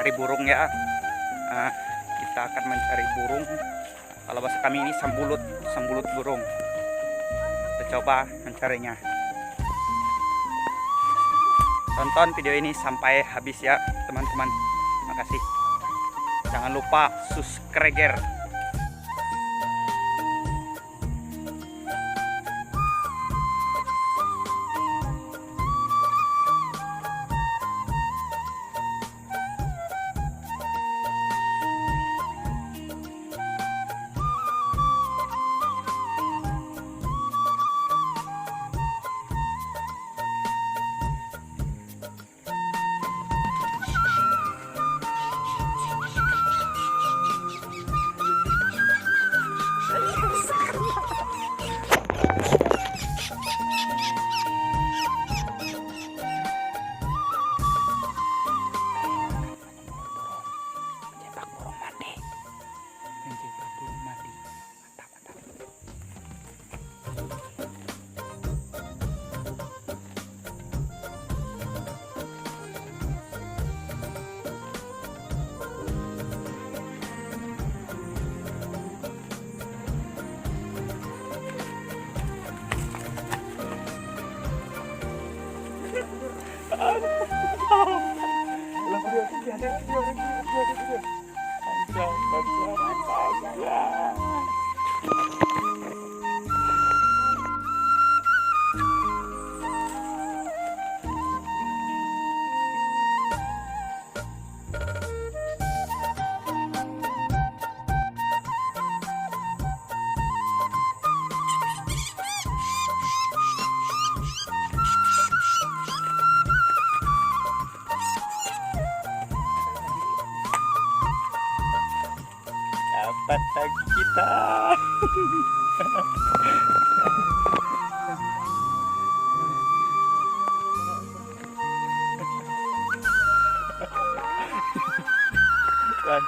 mencari burung ya. Kita akan mencari burung. Kalau bahasa kami ini sembulut burung. Kita coba mencarinya. Tonton video ini sampai habis ya teman-teman. Makasih. Jangan lupa subscribe. Dapat lagi kita. Kan